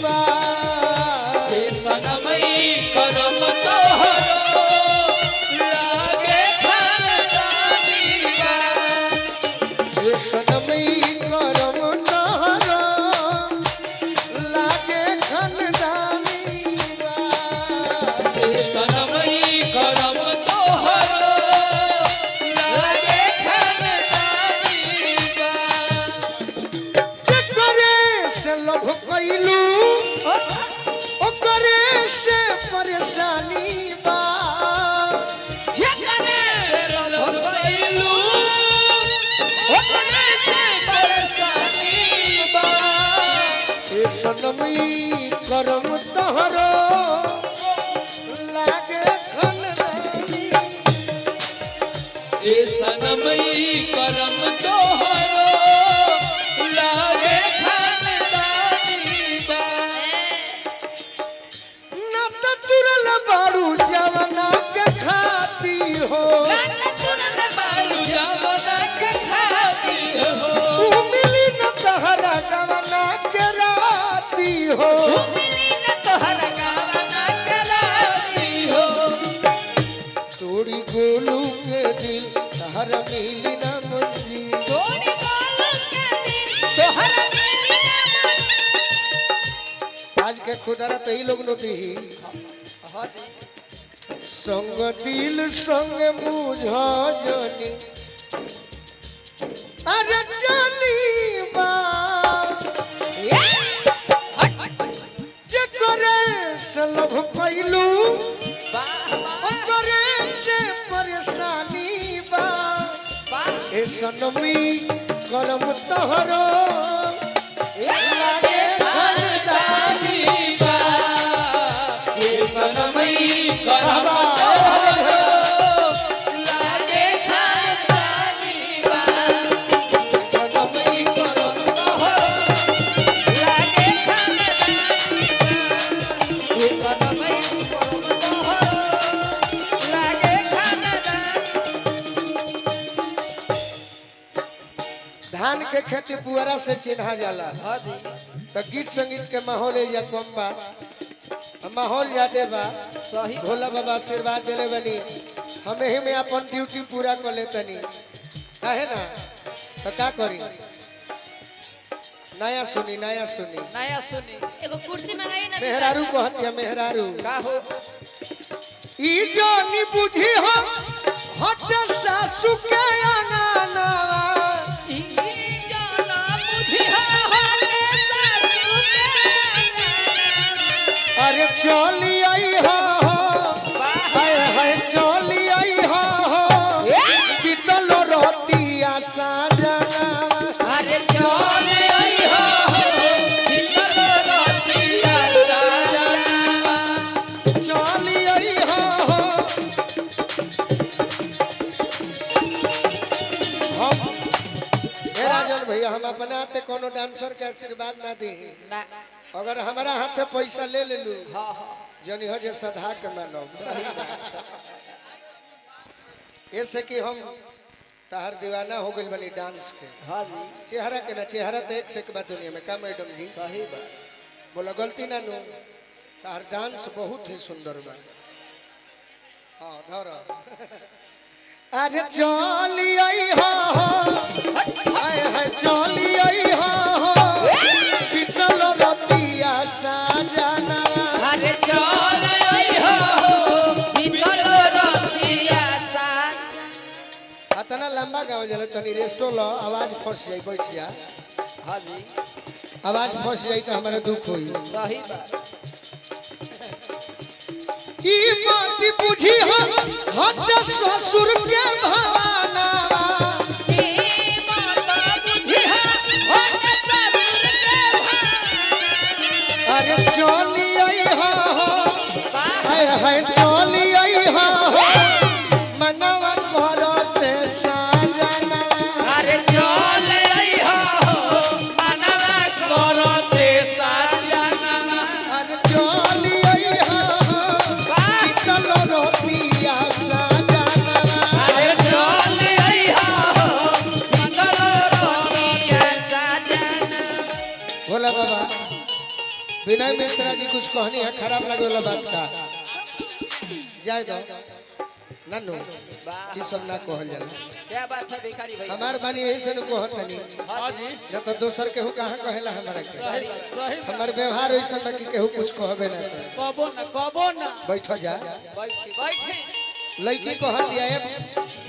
बा सनमई करम तोहरो लागे खानदानी बा सनमई करम तोहरो लागे खानदानी बा सनमई करम तोहरो लागे खानदानी बा करे से लभ कैलू ओकरे से परेशानी बा जेकरे से लभ कैलू ओकरे से परेशानी बा सनमई करम तोहरो लागे खानदानी ए सनमई करम तोहरो लागे खानदानी बा न तो तुरल बारू जवना के खाती हो बारू जमाना के खाती हो तू मिली न तहरा गवना के राती हो मिली न तोहरा गावना कराती हो तोड़ी गोलू के दिल तहरा मिली न मंजी थोड़ी बोलो के दिल तोहरा मिली न मन आज के खुदारा तो ही लोग नोती ही संग दिल संग मुझा जानी अरे जानी बा जे करे से लभ कैलू ओकरे से परेशानी बा ए सनमी करम तोहरो लागे खानदानी बा ए सनमई करम लागे खानदानी बा सनमी करम लागे खानदानी बा ए सनमई लागे खानदानी धान के खेती पुअरा से चिन्हा जाला तो गीत संगीत के माहौल या कम बा माहौल ज्यादा बा सही भोला बाबा आशीर्वाद दिले बनी हमें ही में अपन ड्यूटी पूरा कर लेतनी काहे ना तो का करी नया सुनी नया सुनी एगो कुर्सी मंगाई ना मेहरारू को हत्या मेहरारू का हो ई जानी बुझी हो हट सासू के अंगना जाना बुझिया होले सासू के अरे चली आई हो हाय हाय चली आई हो बीतल रतिया साजना अरे चल आई हो भीतर रतिया साजना चली आई हो हम राजन भैया हम अपना हाथे कोनो डांसर के आशीर्वाद ना दी ना अगर हमारा हाथे पैसा ले लू हां हां जनी हो जे सधा के मानो ऐसे कि हम तहर दीवाना हो गइल बनी डांस के हां जी चेहरा के ना चेहरा तो एक से एक बात दुनिया में का मैडम जी सही बात बोला गलती ना नो तहर डांस बहुत ही सुंदर बा हाँ धर अरे चली आई हो हाय हाय चली आई हो बीतल रतिया साजना अरे चल आई हो भीतर रतिया साजना अतना लंबा गाँव जले तनी रेस्टो लो आवाज फंस जाई बैठ जा हां जी आवाज फंस जाई तो हमारे दुख होई सही बात ई बात बुझी हो हट ससुर के भवाना ए माता बुझिया होले सासू के अरे चली आई हो हाय हाय चली आई हो मनवा करते साजना अरे चल आई हो मनवा करते साजना अरे चली आई हो बीतल रतिया साजना अरे चल आई हो भीतर रतिया साजना भोला बाबा विनय मिश्रा जी कुछ कहनी है खराब लगे वाला बात का जाए दो नन्नू ये सब ना कहल जाला। क्या बात है भिखारी भाई? हमार बानी यही से कहत नहीं हां जी न तो दोसर केहू कहां कहेला हमरा के सही हमार व्यवहार ऐसा ना कि केहू कुछ कहबे ना करे। कबो ना बैठ जा बैठी बैठी लड़की कहत दिया ए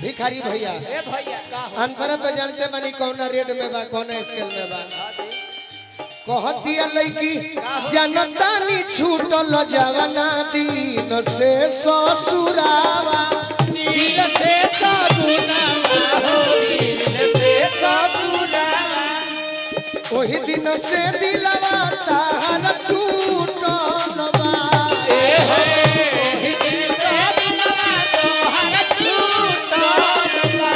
भिखारी भैया ए भैया का हो अंतर तो जानते बानी कौन रेट में बा कौन स्केल में बा हाँ जी कहत दिया लड़की जनता नी छूटल जवाना दिन से ससुरावा दिल से सगुना हो दिल से सगुना ओही दिन से दिलवा तार टूटल बा ए हो दिल से दिलवा तोहर टूटल बा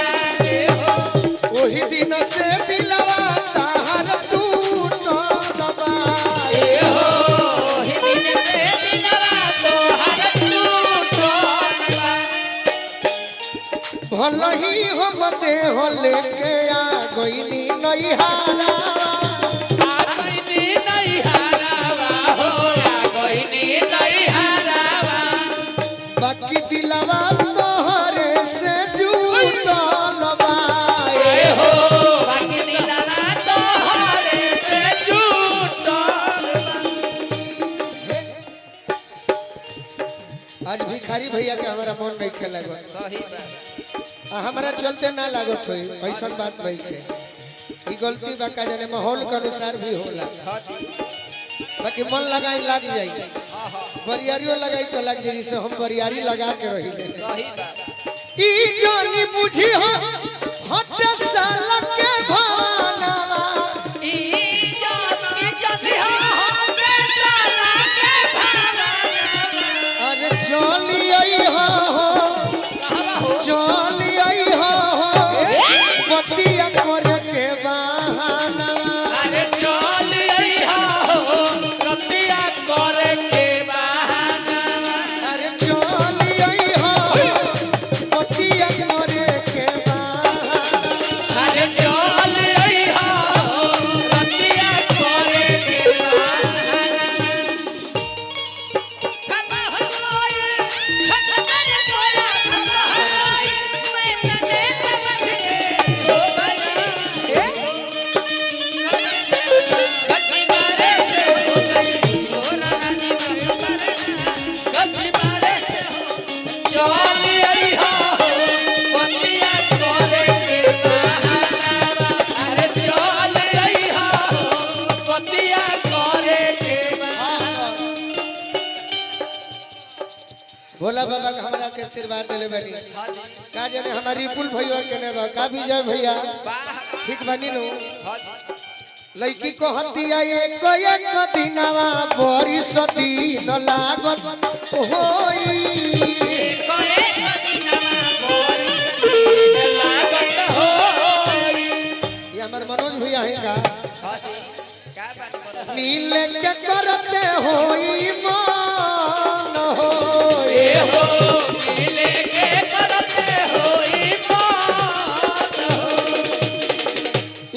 ए हो ओही दिन से दिलवा तार टूटल बा ए हो दिल से दिलवा तोहर टूटल बा भल ही हम देह लेके आ गईनी नैहारा कोई नहीं हरावा हो या कोई नहीं हरावा बाकी दिलवा तोहरे से जुटल बा ए हो बाकी दिलवा तोहरे से जुटल आज भिखारी भैया के हमारा मन नहीं के लागत सही बात हमारा चलते ना लागत होई ऐसा बात नहीं के ई गलती बा का जाने माहौल के अनुसार भी होला हाँ जी बाकी मन लगाई लग जाई हाँ हाँ बरियारियों लगाई तो लग जाई से हम बरियारी लगा के रही सही बात ई जानी बुझी हो हट साल के भावनावा ई जानी हो बेचारा के भावना अरे चली आई हो चली आई हो पतिया करे के बहानावा अरे चल अइहा हो कपिया करे के बहाना अरे चली आई हो पतिया करे के बहानावा अरे चल अइहा हो कपिया करे के बहाना खबा होए खतर तोरा खबा होए मैं तने समझ के सो गया गति मारे से हो गई तोरा रानी गति मारे से हो चल अइहा हो कपिया करे के बहाना अरे चल अइहा हो कपिया करे के बहाना भोला बाबा का हमरा के आशीर्वाद देले बानी का जाने हमारी पुल भैया के ने बा का विजय भैया ठीक बानी नु लड़की को हतिया एक एक दिनवा बड़ी सदी न लागत होई करे मदीनावा बोल लागत होई ये हमार मनोज भैया है का हाँ जी क्या बात बोल नील के करते होई मान होई हो मिले के करते होई बात हो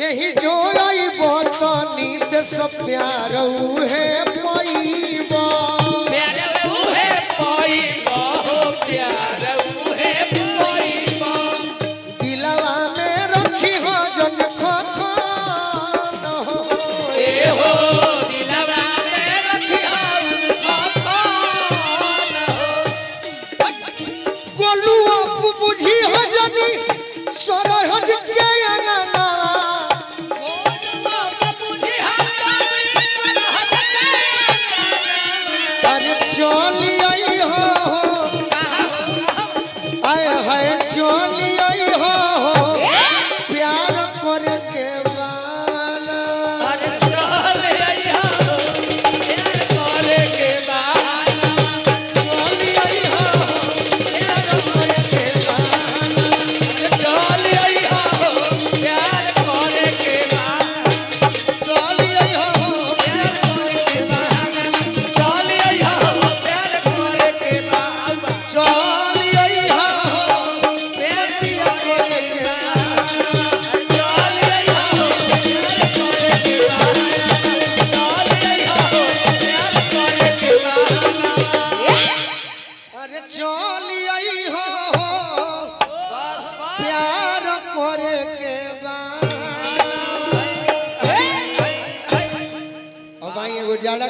यही जो आई बहुत नींद सब प्यार है पैबा प्यारे उहे पाई हो प्यार उहे पाई दिलवा में रखी हो जन खखान हो ए हो दिलवा में रखिया गोलू आप बुझी हो जनी सरहज के अंगना अरे चली आई हो आए हाय चली आई हो प्यार करे के वाला चल अइहा हो प्यार करे के बहाना चली आई हो प्यार करे के वाला चल अइहा हो प्यार करे के बहाना चली आई हो चल अइहा हो प्यार करे अरे चली आई हो बस बस प्यार करे के बाद अब भाई एगो जाड़ा